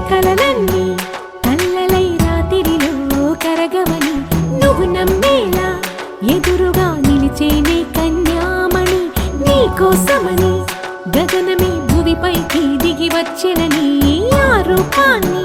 కలలన్నీ కల్లలై రాత్రిలో కరగవని నువ్వు నమ్మేలా ఎదురుగా నిలిచేనే కన్యామణి నీకోసమని గగనమే భూమిపైకి దిగి వచ్చినని ఆ రూపాన్ని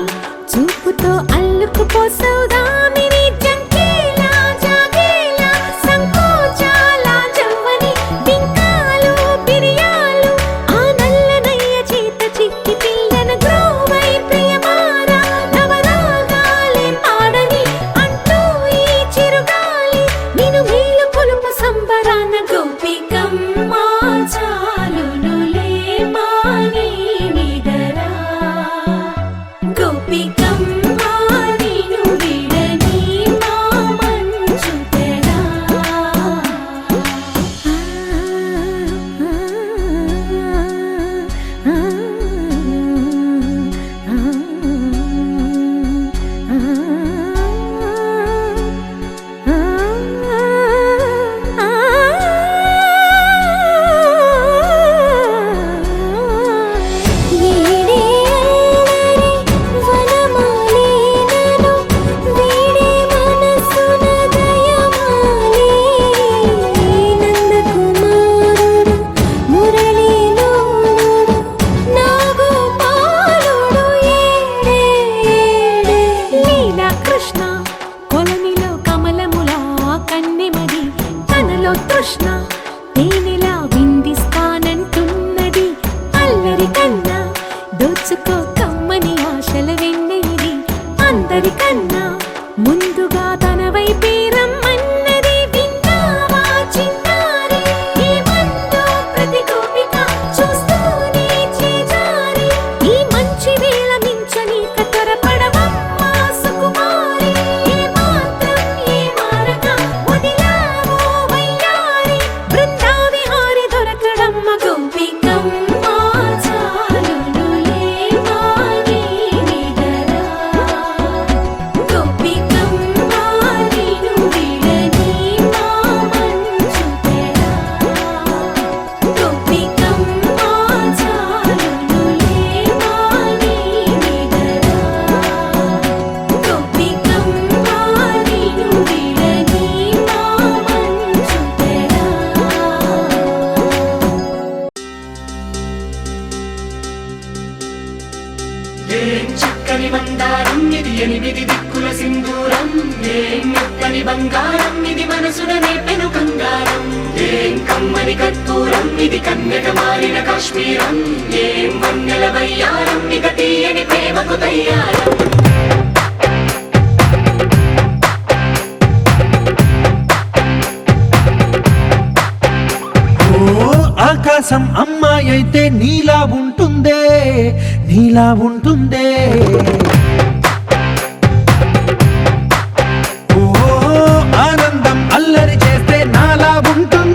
చూపుతో అల్లుకుపోసౌదామిని జంకేలా జాగేలా సంకోచాల జవ్వని బింకాలు బిరియాలు ఆ నల్లనయ్య చేత చిక్కి పిల్లన గ్రోవై ప్రియమారా నవరాగాలే పాడని అంటూ ఈ చిరుగాలి నిన్ను మేలు కొలుపు సంబరాన గోపికమ్మ చాలునులే మాని నిదరా గోపికమ్మ నిన్ను విడని మా మంచు తెరా తృష్ణ తేనెలా విందిస్తానంటున్నది అల్లరి కన్నా దోచుకో కమ్మని ఆశల వెన్నెయిది అందరికన్నా ముందుగా తన వైపే రమ్మన్నది విన్నావా చిన్నారి ఈ మందో ప్రతి గోపిక చూస్తూనే చేజారి ఈ మంచి వేళ మించని కతరపడవమ్మ సుకుమారి ఏ మాత్రం ఏ మారక వదిలావో వయ్యారి బృందావిహారి దొరకడమ్మ గోపికమ్మ చాలునులే మాని నిదరా గోపికమ్మ నిన్ను విడని మా మంచు తెరా గోపికమ్మ చాలునులే మాని నిదరా గోపికమ్మ నిన్ను విడని మా మంచు తెరా ఏం చక్కని మందారం ఇది ఎనిమిది దిక్కుల సింధూరం ఏం మెత్తని బంగారం ఇది మనసున నేపెను కంగారం ఏం కమ్మని కర్పూరం ఇది కన్యక మారిన కాశ్మీరం ఏం వన్నెల వయ్యారం ఇక తీయని ప్రేమకు తయ్యారం ఆకాశం అమ్మాయి అయితే నీలా ఉంటుందే నీలా ఉంటుందే ఓ ఆనందం అల్లరి చేస్తే నాలా ఉంటుంది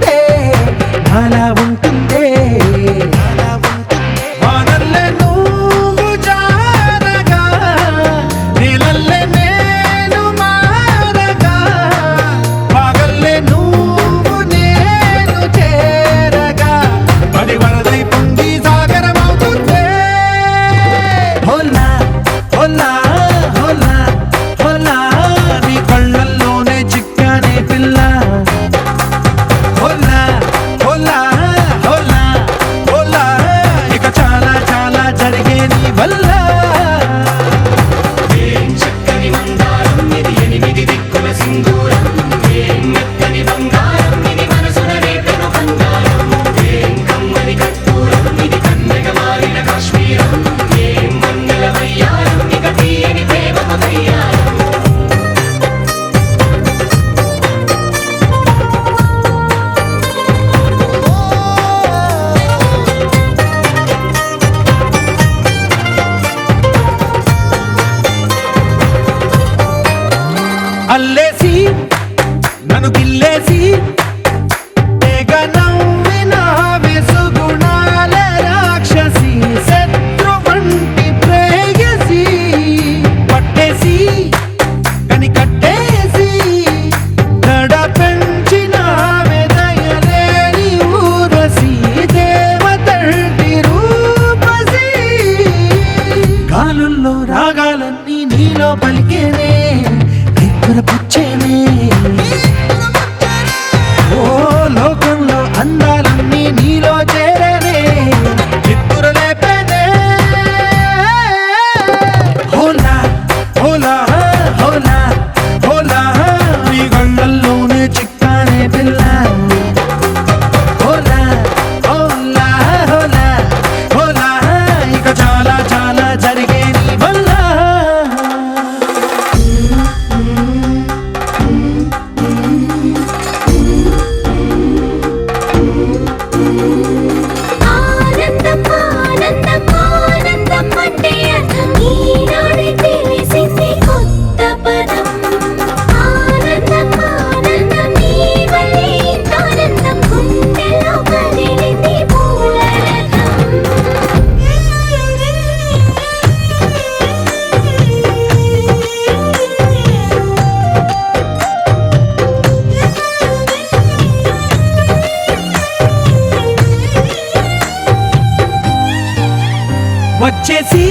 వచ్చేసి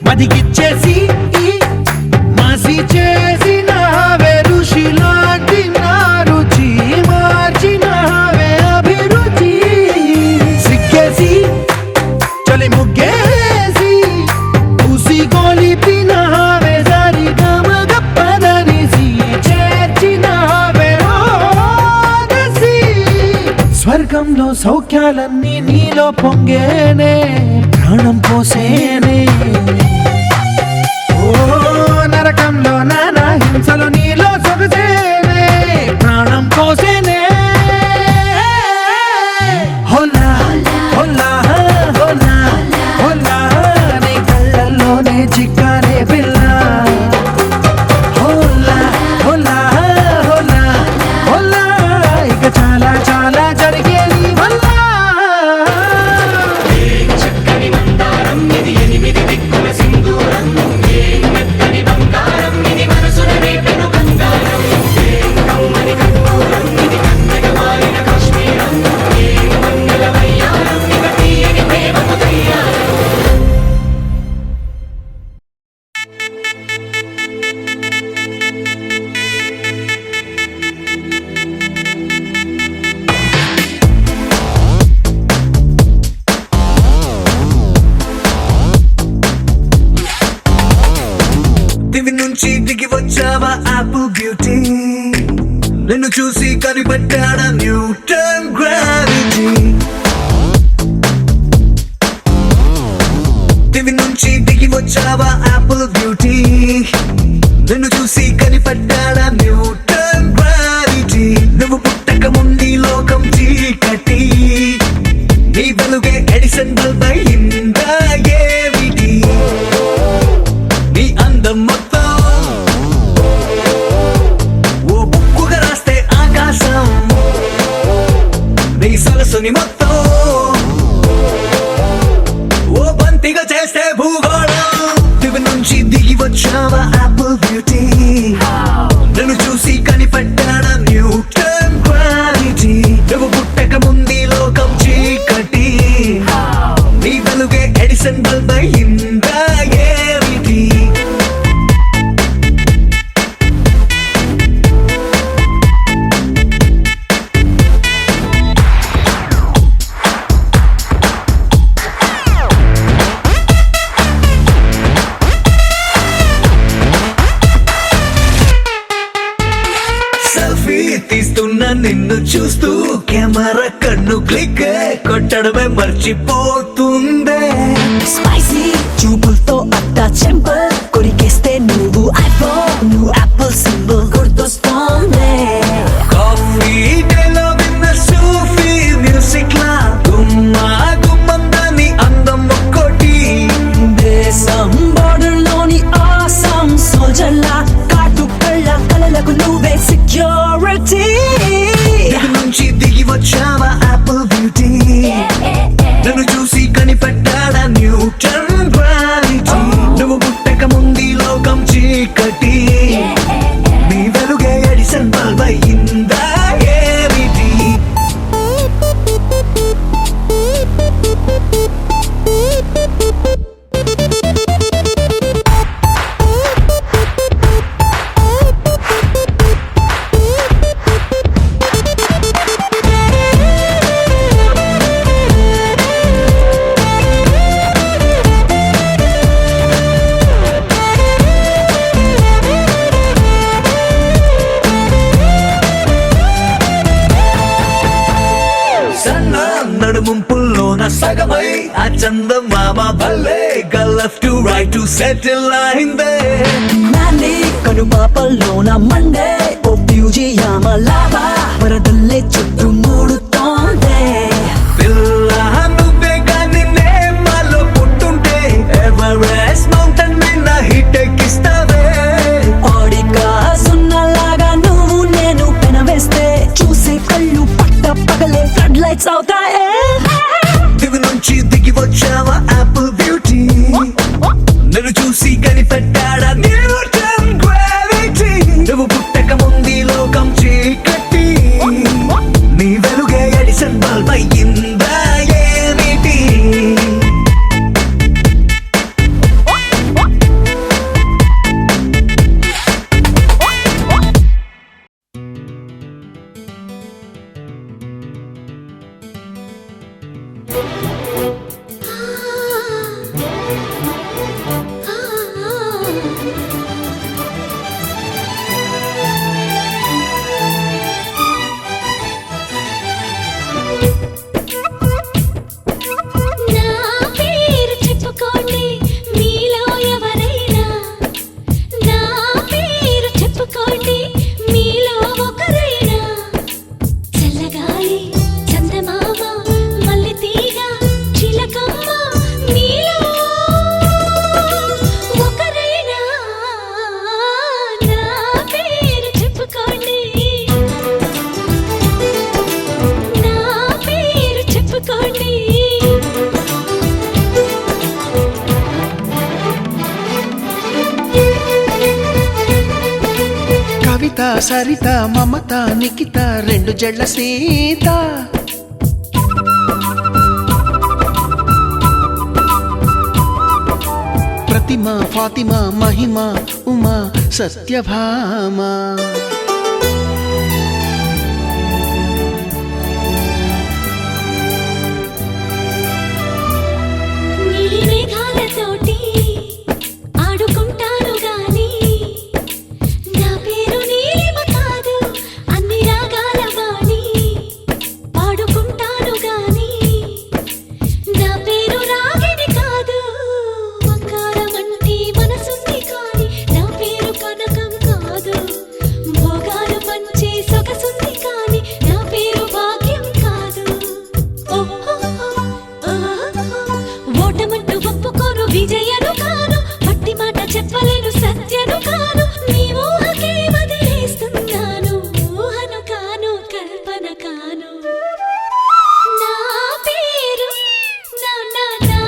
మదిగిచ్చేసి మాసి చేసినావే ఋషిలాంటి నా రుచి మార్చినావే అభిరుచి సిగ్గేసి చలి ముగ్గేసి ఉసి గొలిపినావే సరి గమగప్పదనిసి చేర్చినావే ఓదసి స్వర్గంలో సౌఖ్యాలన్నీ నీలో పొంగేనే ప్రాణం పోసేనే ఓ నరకంలో నానా హింసలు నీలో సొగసేనే ప్రాణం పోసేనే హోలా హోలా హోలా హోలా నీ కళ్ళల్లోనే చిక్కాలే పిల్ల హోలా హోలా హోలా హోలా ఇక చాలా చాలా జరిగేది వల్ల చక్కని మందారం ఇది ఎనిమిది దిక్కుల సింధూరం ఏం మెత్తని బంగారం ఇది మనసున రేపెను కంగారం ఏం కమ్మని కర్పూరం ఇది కన్నెగ మారిన కాశ్మీరం ఏం మంగళ వయ్యారం ఇక తీయని ప్రేమకు తయ్యారం దివి నుంచి దిగి వచ్చావా యాపిల్ బ్యూటీ నిన్ను చూసి కనిపెట్టాడా న్యూటన్ గ్రావిటీ దివి నుంచి దిగి వచ్చావా యాపిల్ బ్యూటీ నిన్ను చూసి కనిపెట్టాడా న్యూటన్ గ్రావిటీ నువ్వు పుట్టక ముందు లోకం చీకటి నీ వెలుగే ఎడిసన్ బల్బ్ అయిందా ఏమిటి నీ అందం మొత్తం ఓ బుక్కుగా రాస్తే ఆకాశం నీ సరస్సుని మొత్తం ఓ బంతిగా చేస్తే భూగోళం దివి నుంచి దిగి వచ్చావా యాపిల్ బ్యూటీ నన్ను చూసి కనిపెట్టాడా న్యూటన్ గ్రావిటీ నువ్వు పుట్టక ముందు లోకం చీకటి నీ వెలుగే ఎడిసన్ బల్బ్ అయిందా ఏమిటి సెల్ఫీ తీస్తున్నా నిన్ను చూస్తూ కెమెరా కన్ను క్లిక్ కొట్టడమే మర్చిపోతుందే స్పైసీ చూపులతో అట్టా చెంపల్ కొరికేస్తే నువ్వు ఐఫోన్ నువ్వు యాపిల్ సింబల్ గుర్తొస్తోంది కాఫీ డేలో విన్న సూఫీ మ్యూజిక్ లా గుమ్మా గుమ్మందాని అందం ఒక్కోటి దేశం బోర్డర్ లోని ఆసం సోల్జర్ లా కాటు కళ్ళ కలలకు నువ్వే సెక్యూరిటీ దిగి నుంచి దిగి వచ్చావా యాపిల్ బ్యూటీ నన్ను చూసి కనిపెట్టాడా న్యూటన్ గ్రావిటీ నువ్వు పుట్టక ముందు లోకం చీకటి నీ వెలుగే ఎడిసన్ బల్బ్ అయిందా ఏమిటి సన్న నడుముంపుల్లోన సగమై ఆ చందమామ భలే left to right to settle అయిందే నాని కనుపాపల్లోన మండే ఓ బ్యూజియామ లావా వరదల్లే చుట్టూ మూడుతోందే పిల్ల నువ్వే కానీ నేమాలో పుట్టుంటే ఎవరెస్ట్ మౌంటైన్ మీద హిట్ ఎక్కిస్తావే ఆడిగా సున్నలాగా నువ్వు నేను పెనవేస్తే చూసే కళ్ళు పట్ట పగలే ఫ్లడ్ లైట్స్ అవుతాయే దివి నుంచి దిగి వచ్చావా యాపిల్ బ్యూటీ నన్ను చూసి కనిపెట్టాడా న్యూటన్ గ్రావిటీ నువ్వు పుట్టక ముందు లోకం చీకటి నీ వెలుగే ఎడిసన్ బల్బ్ అయిందా ఏమిటి చల్లగాలి చందమామ మల్లె తీగ చిలకమ్మ నీలో ఒకరైనా నా పేరు చెప్పుకోండి నా పేరు చెప్పుకోండి కవిత సరిత మమత నిఖిత రెండు జడ్ల సీత ప్రతిమ ఫాతిమ మహిమ ఉమా సత్యభామ నీలి మేఘాలతోటి ఆడుకుంటాను గాని నా పేరు నీలిమ కాదు అన్ని రాగాల వాణి పాడుకుంటాను గాని నా పేరు రాగిణి కాదు బంగారమంటి మనసుంది కాని నా పేరు కనకం కాదు భోగాలు పంచే సొగసుంది కాని నా పేరు భాగ్యం కాదు ఓటమంటూ ఒప్పుకోను విజయను కాను పట్టి మాట చెప్పలేను సత్యను కాను నీ ఊహకే వదిలేస్తున్నాను ఊహను కాను కల్పన కాను నా పేరు నా నా నా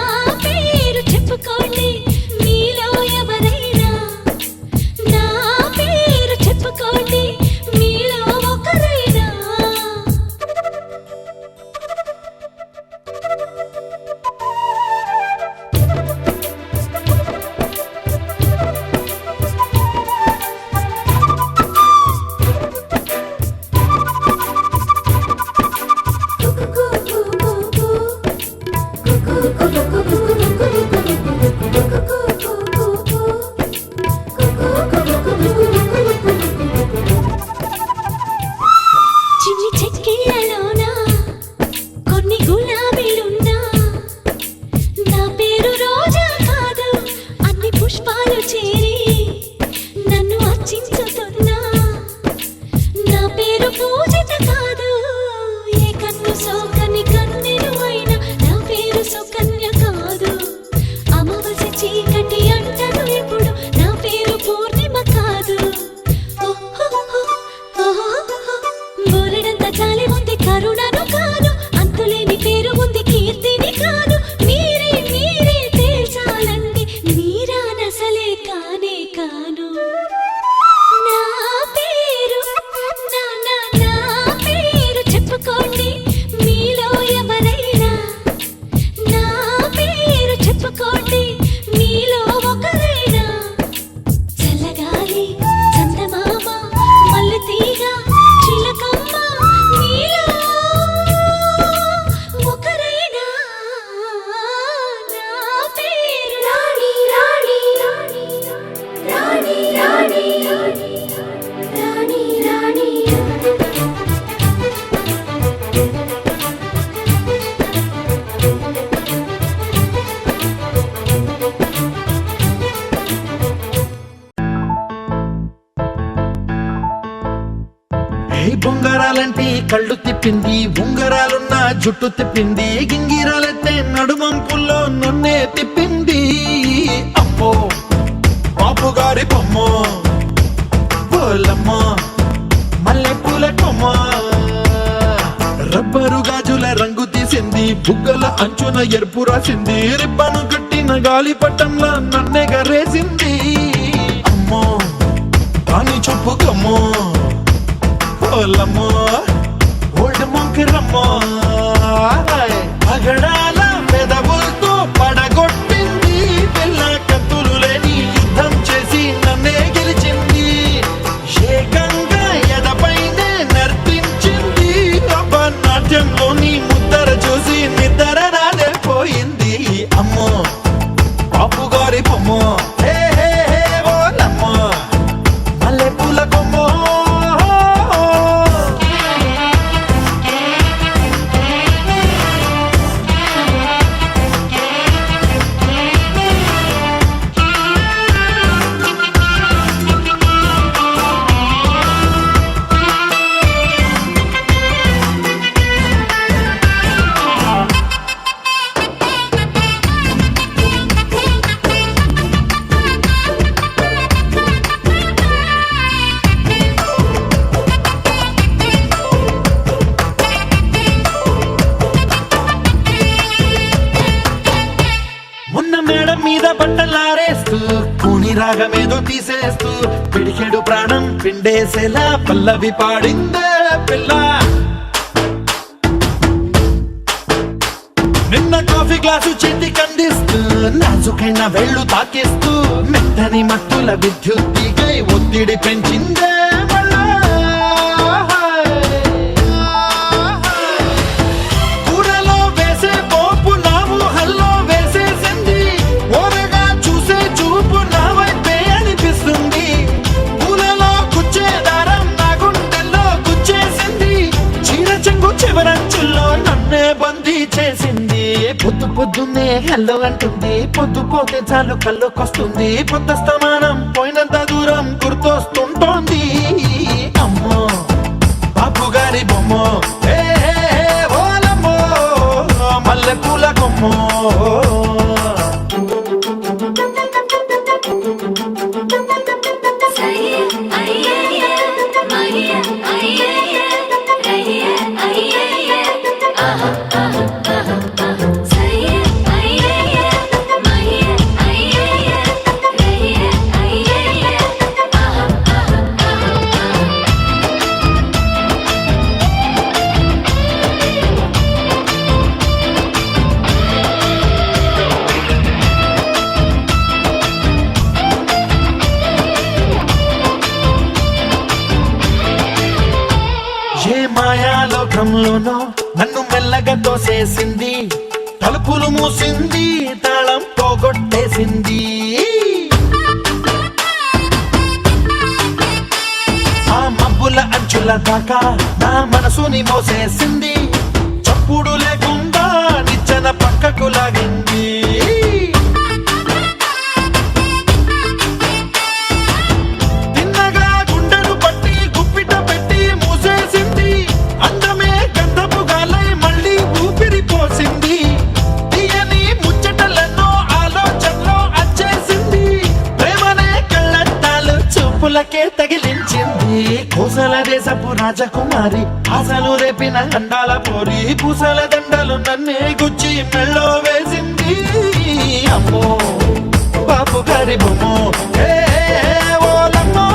పేరు చెప్పుకోండి మీలో ఎవరైనా నా పేరు చెప్పుకోండి మీలో ఒకరైనా చిన్ని చెక్కిళ్ళలోన కొన్ని గులాబీలున్నా నా పేరు రోజా కాదు అన్ని పుష్పాలు చేరి నన్ను అర్చించుతున్నా నా పేరు పూజిత కాదు ఏ కన్ను సోకని కన్నెలు అయినా నా పేరు సుకన్య కాదు అమావాస్య చీకటి అంటను ఎప్పుడు నా పేరు పూర్ణిమ కాదు బోలెడంత చాలి ఉంది కరుణను కాను అంతులేని పేరు ఉంది కీర్తిని కాను మీరే మీరే తేల్చాలండి మీరానసలే కానే కాను నా పేరు నా నా నా పేరు చెప్పుకోండి మీలో ఎవరైనా నా పేరు చెప్పుకోండి మీలో ఒకరైనా చల్లగాలి చందమామ మల్లె తీగ చిలకమ్మ నీలో ఒకరైనా నా పేరు రాణి రాణి రాణి రాణి రాణి రాణి ఏ బొంగరాలంటే కళ్ళు తిప్పింది ఉంగరాలున్న జుట్టు తిప్పింది గింగిరాలైతే నడుమంపుల్లో నన్నే తిప్పింది అమ్మో బాపు గారి బొమ్మ పోలమ్మ మల్లె పూల కొమ్మ రబ్బరు గాజుల రంగు తీసింది బుగ్గల అంచున ఎరుపు రాసింది రిబ్బను కట్టిన గాలి పట్టంలా నన్నే గరేసింది అమ్మో దాని చూపు కమ్మో పోలమ్మో ఓల్డ్ మొంకిరమ్మో పగడాల పెదవులతో పడగొట్టింది పిల్ల కత్తులు లేని యుద్ధం చేసి నన్నే గెలిచింది ఏకంగా ఎదపైనే నర్తించింది నాట్యంలోని ముద్దర చూసి నిద్ర నాదే పోయింది అమ్మో బాపు గారి బొమ్మో హే హే హే ఓలమ్మో మల్లె పూల కొమ్మో ఈ రాగమేదో తీసేస్తూ పిడికెడు ప్రాణం పిండేసేలా పల్లవి పాడిందే పిల్ల. నిన్న కాఫీ గ్లాసు చేతి కందిస్తూ నాజుకైన వేళ్ళు తాకిస్తూ మెత్తని మత్తుల విద్యుత్తికై ఒత్తిడి పెంచిందే మళ్ళా. కూరలో వేసే పోపు నా ఊహల్లో వేసేసింది, ఓరగా చూసే చూపు నా వైపే అనిపిస్తుంది. పూలలో గుచ్చే దారం నా గుండెల్లో గుచ్చేసింది, చీర చెంగు చివరంచుల్లో నన్నే బందీ చేసింది. పొద్దు పొద్దున్నే హెల్లో అంటుంది, పొద్దు పోతే చాలు కళ్ళొకొస్తుంది. పొద్దు స్తమానం పోయినంత దూరం గుర్తొస్తుంటోంది. అమ్మో బాపు గారి బొమ్మో, ఏ ఓలమ్మో మల్లె పూల కొమ్మో. ఏ మాయాలోకంలోనో నన్ను మెల్లగా తోసేసింది, తలుపులు మూసింది, తాళం పోగొట్టేసింది. ఆ మబ్బుల అంచుల దాకా నా మనసుని మోసేసింది, చప్పుడు లేకుండా నిచ్చెన పక్కకు లాగింది. పూలకే తగిలించింది, కోసల దేశపు రాజకుమారి, ఆశలు రేపిన అండాల పోరి, పూసల దండలు నన్నే గుచ్చి మెళ్ళో వేసింది. అమ్మో బాపు గారి బొమ్మో, ఏ ఓలమ్మో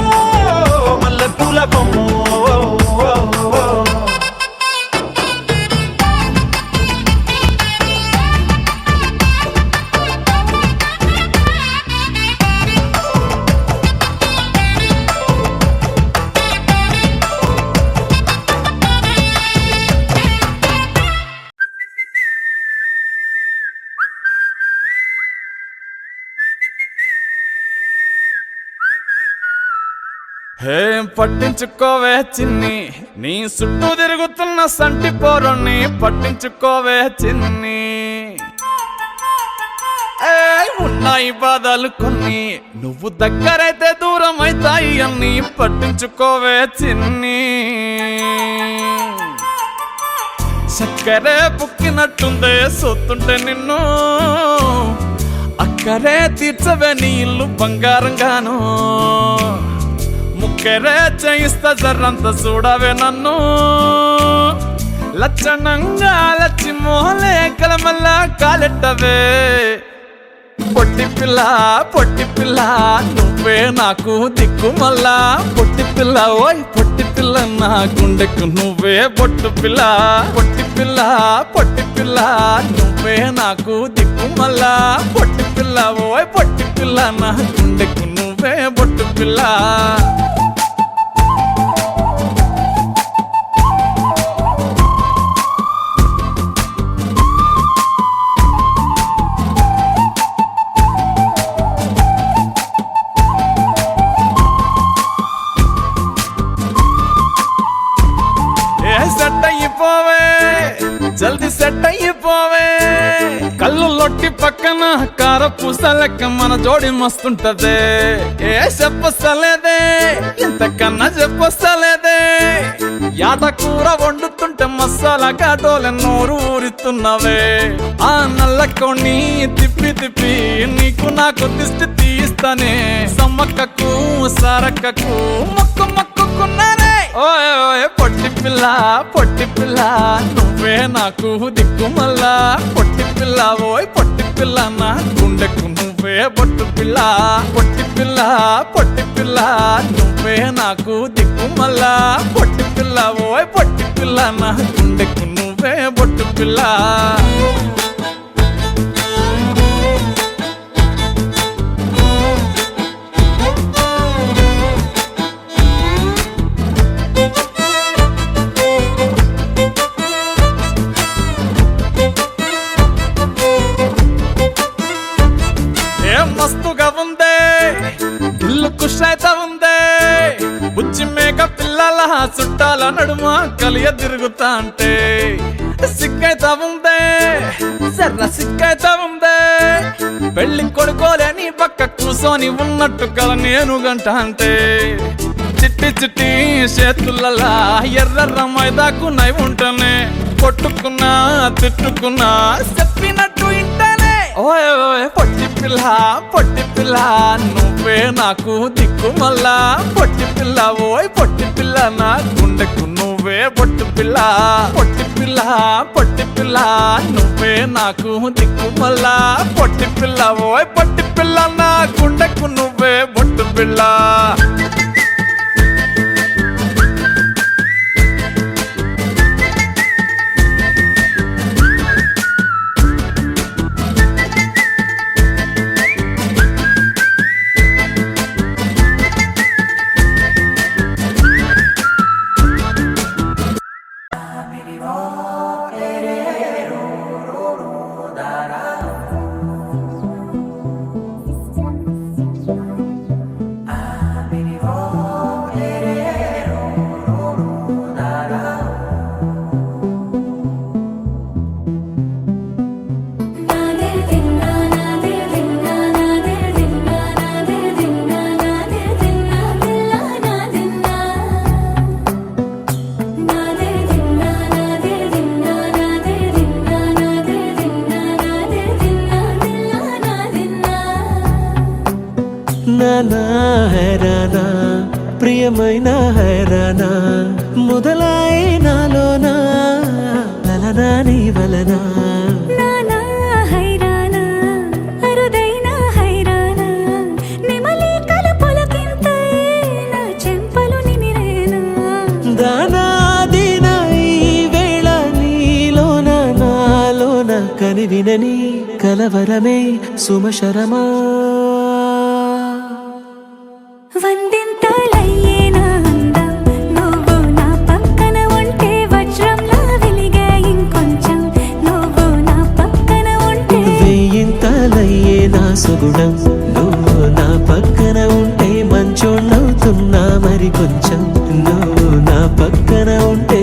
మల్లె పూల బొమ్మో. హే పట్టించుకోవే చిన్ని, నీ చుట్టూ తిరుగుతున్న సంటి పోరుని పట్టించుకోవే చిన్ని. ఉన్నాయి బాధలు కొన్ని, నువ్వు దగ్గరైతే దూరం అవుతాయి అన్ని పట్టించుకోవే చిన్ని. చక్కరే పుక్కినట్టుందే సొత్తుంటే నిన్ను, అక్కరే తీర్చవే నీ ఇల్లు బంగారంగాను. ముక్కరే చేయిస్తా జర్రంత చూడవే నన్ను, లచ్చనంగా లచ్చి మోహలే కలమల్లా కాలెట్టవే. పొట్టి పిల్ల పొట్టి పిల్ల నువ్వే నాకు దిక్కు మల్లా, పొట్టి పిల్ల ఓయ్ పొట్టి పిల్ల నా గుండెకు నువ్వే బొట్టు పిల్ల. పొట్టి పిల్ల పొట్టి పిల్ల నువ్వే నాకు దిక్కు మల్లా, పొట్టి పిల్ల ఓయ్ పొట్టి పిల్ల నా గుండెకు నువ్వే బొట్టు పిల్ల. సెట్ అయిపోవే జల్దీ సెట్ అయిపోవే, కళ్ళు లొట్టి పక్కన కార పూసలెక్క మన జోడి మస్తుంటదే. ఏ చెప్పలేదే ఇంతకన్నా చెప్పలేదే, యాట కూర వండుతుంటే మసాలా కాటోలే నోరు ఊరిస్తున్నవే. ఆ నల్లకొని తిప్పి తిప్పి నీకు నాకు దిష్టి తీస్తానే, సమ్మక్కకు సారక్కకు మొక్కు మొక్కుకున్నానే. ఓయ్ ఓయ్ పొట్టి పిల్ల నువ్వే నాకు దిక్కు మల్లా, పొట్టి పిల్ల ఓయ్ పొట్టి పిల్ల నా గుండెకు నువ్వు నువ్వే బొట్టు పిల్ల పొట్టి పిల్ల పొట్టి పిల్ల నువ్వే నాకు దిక్కు మళ్ళా పొట్టి పిల్ల ఓయ్ పొట్టి పిల్ల నా గుండెకు నువ్వే బొట్టు పిల్ల మస్తుగా ఉందే ఇల్లు కుషైత ఉందే బుచ్చి మేక పిల్లల చుట్టాల నడుమ కలియ తిరుగుతా అంటే సిగ్గైతా ఉందే సర్ర సిగ్గైతా ఉందే పెళ్లి కొడుకోలేని పక్క కూసోని ఉన్నట్టు కల నేను గంట అంటే చిట్టి చిట్టి చేతులలా ఎర్ర మైదాకు నై ఉంటనే కొట్టుకున్నా తిట్టుకున్నా చెప్పినట్టు ఇంటనే ఓయ్ ఓయ్ పొట్టి పిల్ల నువ్వే నాకు దిక్కు మళ్ళా పొట్టి పిల్ల ఓయ్ పొట్టి పిల్ల నా గుండెకు నువ్వే పొట్టు పిల్ల పొట్టి పిల్ల పొట్టి పిల్ల నువ్వే నాకు దిక్కు మళ్ళా పొట్టి పిల్ల ఓయ్ పొట్టి పిల్ల నా గుండెకు నువ్వే పొట్టు పిల్ల నానా హైరానా ప్రియమైన హైరానా మొదలై నాలోనా లలనా నీ వలనా నానా హైరానా అరుదైన హైరానా నిమలి కలుపులకింతై నా చెంపలు నిమిరేనా దానాదిన ఈ వేళ నీలోన నాలోన కనివినని కలవరమే సుమశరమా వందింతలయ్యేనా అందం నువ్వు నా పక్కన ఉంటే వజ్రంలా వెలిగే ఇంకొంచెం నువ్వు నా పక్కన ఉంటే వెయ్యింతలయ్యే నా సుగుణం నువ్వు నా పక్కన ఉంటే మంచోళ్ళవుతున్నా మరి కొంచెం నువ్వు నా పక్కన ఉంటే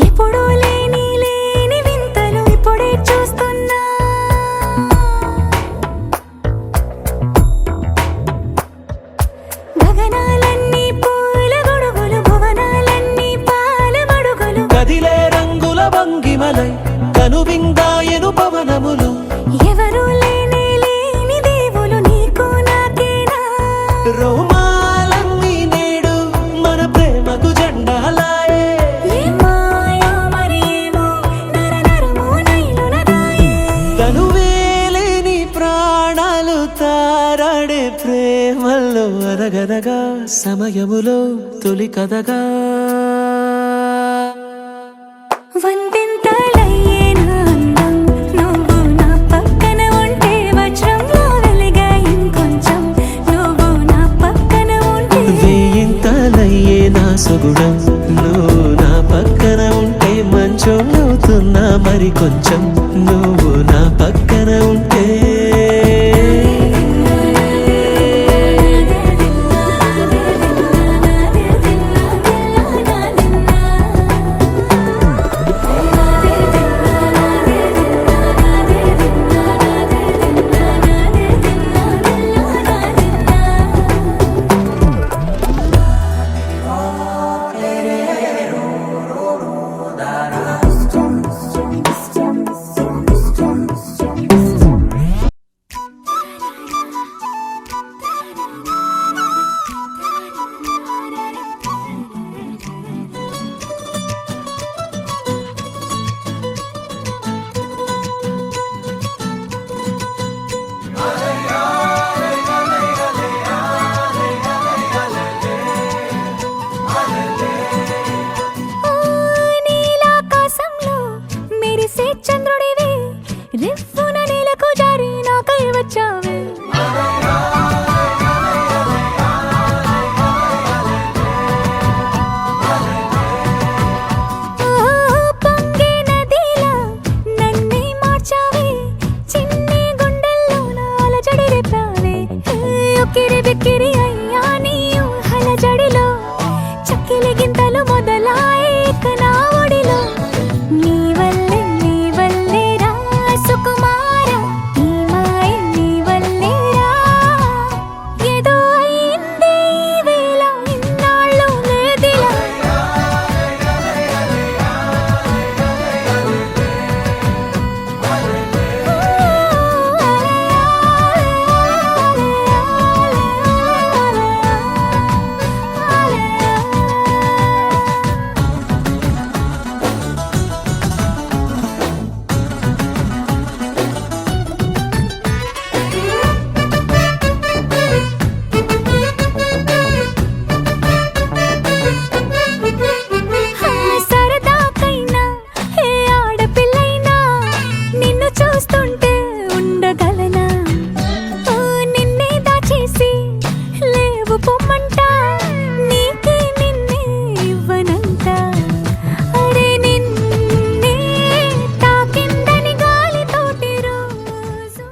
ఎప్పుడూ లేని వింతలు ఇప్పుడే చూస్తున్నా గగనాలన్నీ పూల గొడుగులు భువనాలన్నీ పాల మడుగులు కదిలే రంగుల భంగిమలై కనువిందాయను పవనములు ఎవరు లేని దేవులు నీకు నాకేనా రోమాలన్నీ నేడు మన ప్రేమకు జెండాలాయే మాయో మరేమో నరనరమో నైలునదాయే తనువేలేని ప్రాణాలు తారాడే ప్రేమల్లో అరగనగా సమయములో తొలి కథగా సొగుడం నువ్వు నా పక్కన ఉంటే మంచోళ్ళవుతున్నా మరి కొంచెం నువ్వు నా పక్కన ఉంటే నీలాకాశంలో మెరిసే చంద్రుడివి రివ్వున నేలకు జారి నాకై వచ్చావే పొంగే నదిలా నన్నే మార్చావే చిన్ని గుండెల్లో అలజడి రేపావే ఉక్కిరి బిక్కిరి అయ్యా నీ ఊహల జడిలో చక్కిలి గింతలు మొదలాయే నా ఒడిలో నీ వల్లే రా సుకుమార ఈ మాయ నీ వల్లే రా ఏదో అయింది ఈ వేళ ఇన్నాళ్ళు లేదిలా సరదాకైనా ఏ ఆడపిల్లైనా నిన్ను చూస్తుంటే ఉండగలనా నిన్నే దాచేసి లేవు పొమ్మంట నీకే నిన్నే ఇవ్వనంట అరే నిన్నే తాకిందని గాలితోటి రోజు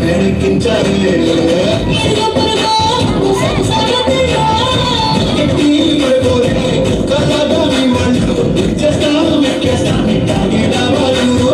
మేరెక్కించావే గట్టి పడిపోరే కుక్కలాగా మీ వాళ్ళు చేస్తాను ఎక్కేస్తాను తాగేడా వాళ్ళు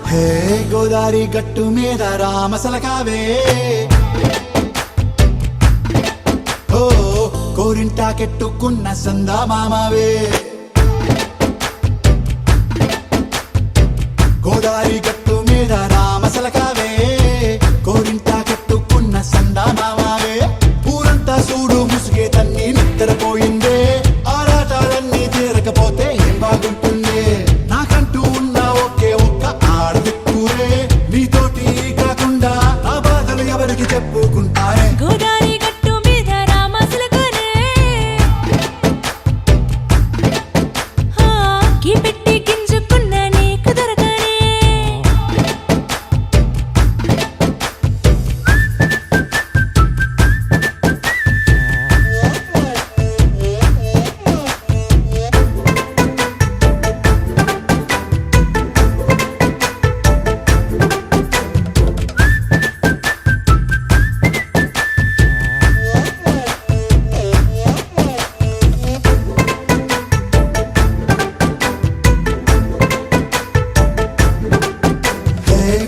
హే గోదారి గట్టు మీద రామసలకావే ఓ కోరింటాకెట్టుకున్న సందా మామావే గోదారి గట్టు మీద రామసలకావే కోరింటాకెట్టుకున్న సందా మామావే ఊరంతా చూడు ముసుగే తన్ని నిద్రపోయిందే ఆరాటాలన్నీ తీరకపోతే ఏం బాగుంటుంది నాకంటూ ఉన్న ఒకే ఒక్క ఆడదిక్కురే నీతోటి కాకుండా నా బాధలు ఎవరికి చెప్పుకుంటారే గోదారి గట్టు మీద రామసలకనే కీ పెట్టి గింజుకున్న నీకు దొరకనే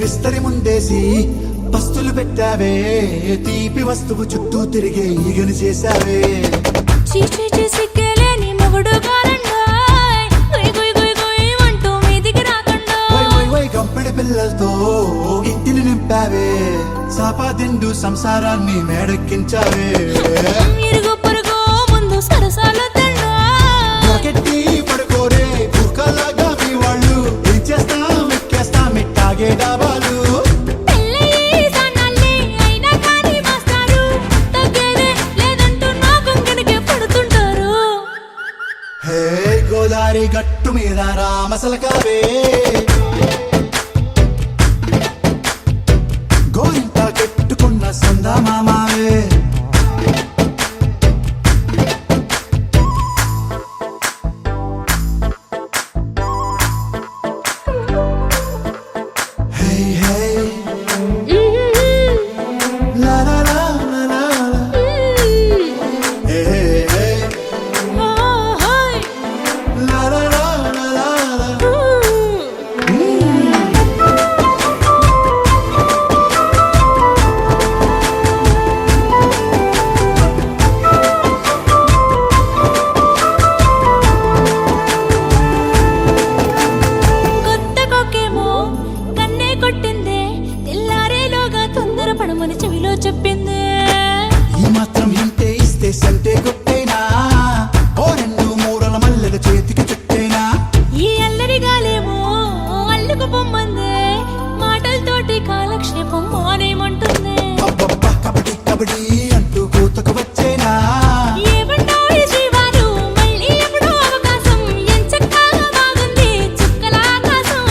విస్తరి ముందేసి పస్తులు పెట్టావే తీపి వస్తువు చుట్టూ తిరిగే ఈగను చేశావే చీచి సిగ్గలేని మొగుడు గారండాయ్ గుయ్ గుయ్ గుయ్ గుయ్ అంటూ మీదికి రాకుండా వై వై వై గంపెడి పిల్లలతో ఇంటిని నింపావే సాపాదిండు సంసారాన్ని మేడెక్కించావే ఇరుగు పొరుగు ముందు సరసాలు తండా గట్టి పడుకోరే కుక్కలాగా మీ వాళ్ళు ఏం చేస్తాం ఎక్కేస్తాం మిట్టాగే డాబాలు పెళ్ళయి సన్నాళ్ళే అయినా కానీ మాస్తారు తగ్గేదే లేదంటూ నా కొంగనికే పడుతుంటారు హే గోదారి గట్టు మీద రామసలకావే గోరింట కెట్టుకున్న సందా మామావే హే హే లా లా లా లా లా హే హే హాయ్ లా లా లా లా లా కొత్త కొక్కేమో కన్నే కొట్టిందే తెల్లారేలోగా తొందర పడమని చెవిలో చెప్పిందే ఈ మాత్రం ఇంటే ఇస్తే సంటే కొట్టేనా ఓ రెండు మూరల మల్లెల చేతికి చుట్టేనా ఈ అల్లరి గాలేమో అల్లుకు పొమ్మందే మాటలతోటి కాలక్షేపం మానేమంటుంది అబ్బబ్బా కబడ్డీ కబడ్డీ అంటూ కూతకు వచ్చేనా ఏమంటావు ఈ శ్రీవారు మళ్ళీ ఎప్పుడో అవకాశం ఎంచక్కా బాగుంది చుక్కల ఆకాశం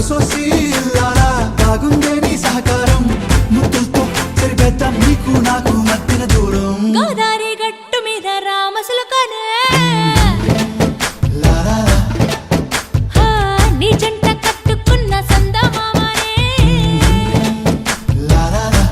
సోసి ఇల్లారా బాగుందే నీ సహకారం ముద్దులతో సరిపెద్దాం నీకు నాకు మధ్యన దూరం గోదారి గట్టు మీద రామసులకనే లా లా లా. నీ జంట కట్టుకున్న సందమామనే లా లా లా.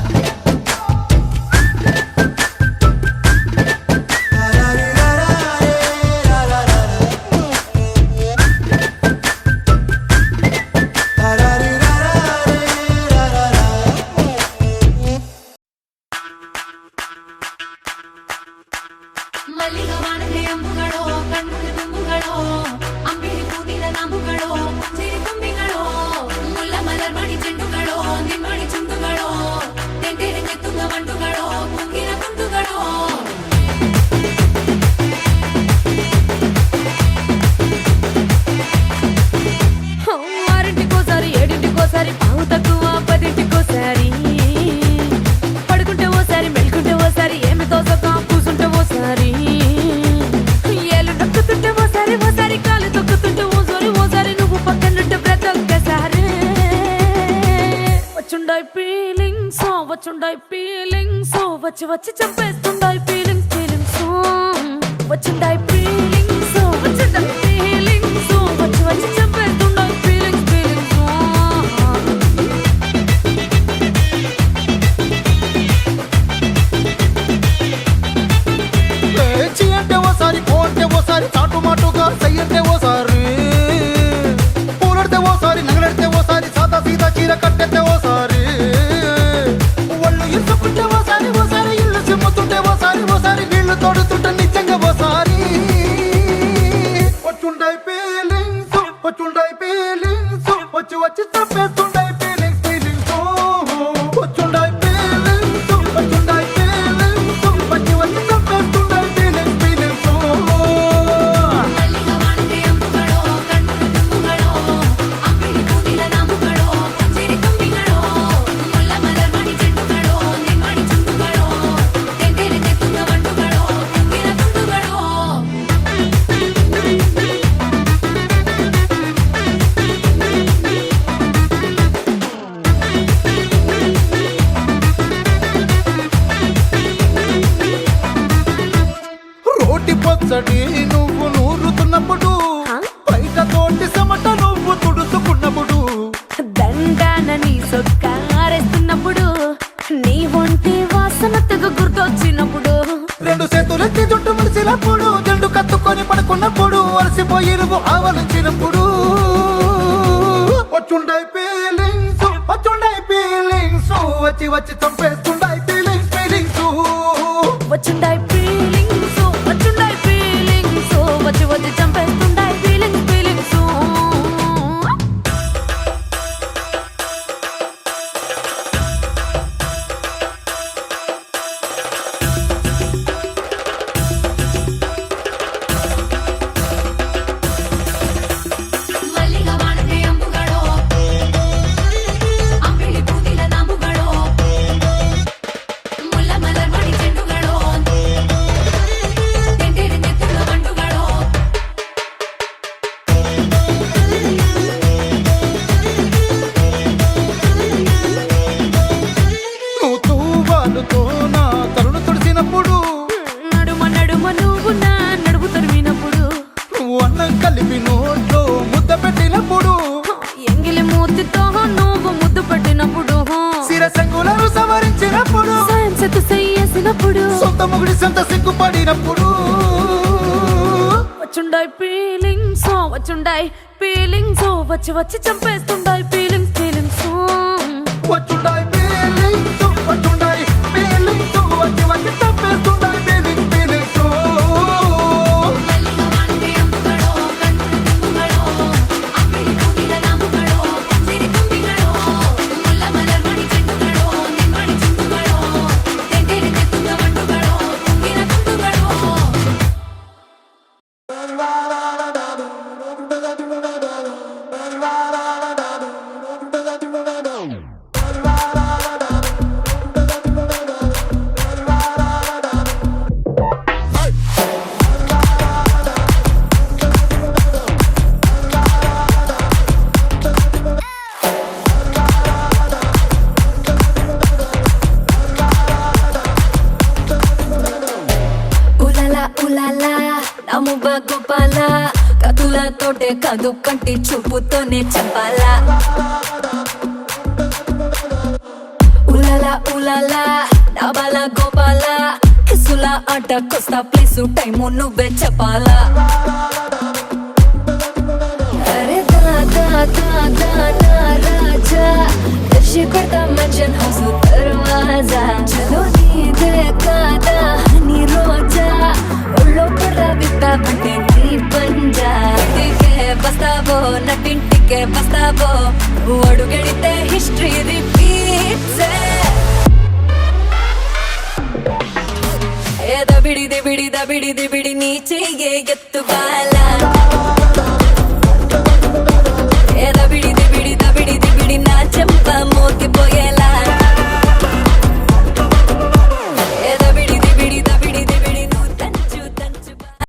ఫీలింగ్స్ వచ్చుండాయి ఫీలింగ్స్ వచ్చి వచ్చి చంపేస్తుండాయి ఫీలింగ్స్ ఫీలింగ్స్ వచ్చుండాయి ఫీలింగ్స్ వచ్చుండాయి ఫీలింగ్స్ వచ్చి వచ్చి చంపేస్తుండాయి ఫీలింగ్స్ ఫీలింగ్స్ చీ అంటే ఓసారి పో అంటే ఓసారి చాటు మాటుగా సై అంటే ఓసారి పూలడితే ఓసారి నగలడితే ఓసారి సాదా సీదా చీర కట్టెత్తే ఓసారి ఒళ్ళు ఇసుకుంటే ఓసారి ఓసారి ఇల్లు సిమ్ముతుంటే ఓసారి ఓసారి నీళ్లు తోడుతుంటే నిజంగా ఓసారి వచ్చుండాయి ఫీలింగ్స్ వచ్చుండాయి ఫీలింగ్స్ వచ్చి వచ్చి తప్పేస్తుండాయి ఫీలింగ్స్ ఫీలింగ్స్ వచ్చుండాయి ఫీలింగ్స్ వచ్చుండాయి ఫీలింగ్స్ వచ్చి వచ్చి తప్పేస్తుండాయి ఫీలింగ్స్ ఫీలింగ్స్ మల్లిగా వాడితే అమ్ముగడో కన్నుల తుమ్ముగడో అంగిడి పూదిల నాముగడో పంజిరి తుమ్మిగడో ముల్ల మలర్మణి చెట్టుగడో నిమ్మడి చుట్టుగడో తెంటేరి తెత్తుంగ వంటుగడో తుంగిన తుండుగడో రోటి పచ్చడి నువ్వు నూరుతున్నప్పుడు బయట తోటి సమట నువ్వు తుడుచుకున్నప్పుడు దండాన నీ సొక్కారేస్తున్నప్పుడు నీ ఒంటి వాసన తెగ గుర్తొచ్చినప్పుడు రెండు చేతులెత్తి జుట్టు ముడిసినప్పుడు జండు కత్తుకొని పడుకున్నప్పుడు అలసిపోయి నువ్వు ఆవలించినప్పుడు వచ్చుండాయి ఫీలింగ్స్ వచ్చుండాయి ఫీలింగ్స్ వచ్చి వచ్చి చంపేస్తుండాయి ఫీలింగ్స్ ఫీలింగ్స్ వచ్చుండాయి ఫీలింగ్స్ వచ్చుండాయి ఫీలింగ్స్ వచ్చి వచ్చి చంపేస్తుండాయి ఫీలింగ్స్ ఫీలింగ్స్ మల్లిగా వాడితే అమ్ముగడో అంగిడి పూదిల నాముగడో ముల్ల మలర్మణి చెట్టుగడో తెంటేరి తెత్తుంగ వంటుగడో నువ్వు తూవాలుతో నా తరుణు తుడిసినప్పుడు నడుమ నడుమ నువ్వు నా నడుపు తరిమినప్పుడు నువ్వు అన్నం కలిపి నోట్లో ముద్ద పెట్టినప్పుడు ఎంగిలి మూతితో నువ్వు ముద్దు పెట్టినప్పుడు శిరసంగులను సవరించినప్పుడు సైన్సెతు చెయ్యేసినప్పుడు సొంత ముగుడి సొంత సిగ్గుపడినప్పుడు వచ్చుండాయి ఫీలింగ్స్ వచ్చుండాయి ఫీలింగ్స్ వచ్చి వచ్చి చంపేస్తుండాయి ఫీలింగ్స్ ఫీలింగ్స్ వచ్చుండాయి ఫీలింగ్స్ వచ్చుండాయి ఫీలింగ్స్ వచ్చి వచ్చి తప్పేస్తుండాయి ఫీలింగ్స్ ఫీలింగ్స్ మల్లిగా వాడితే అమ్ముగడో కన్నుల తుమ్ముగడో అంగిడి పూదిల నాముగడో పంజిరి తుమ్మిగడో ముల్ల మలర్మణి చెట్టుగడో నిమ్మడి చుట్టుగడో తెంటేరి తెత్తుంగ వంటుగడో తుంగిన తుండుగడో ఉలలా ఉలలా నముబ గోపాల కతులతోటే కాదు కంటి చూపుతోనే చెప్పాలా ఉలలా ఉలలా నబల గోపాల కిసుల ఆట కొస్తా ప్లేసు టైము నువ్వే చెప్పాలా అరే దా దా దా దా దా రాజా దర్శి కొడతా మంచన్ హౌస్ దర్వాజా చలో నీదే కాదా హనీ రోజా ఒళ్ళో పర్ర విప్పావంటే నీ పంజా ఇంటికే బస్తావో నటింటికే బస్తావో అడుగెడితే హిస్టరీ రిపీట్స్ ఏ దబిడి దిబిడి దబిడి దిబిడి నీ చెయ్యే ఎత్తు బాల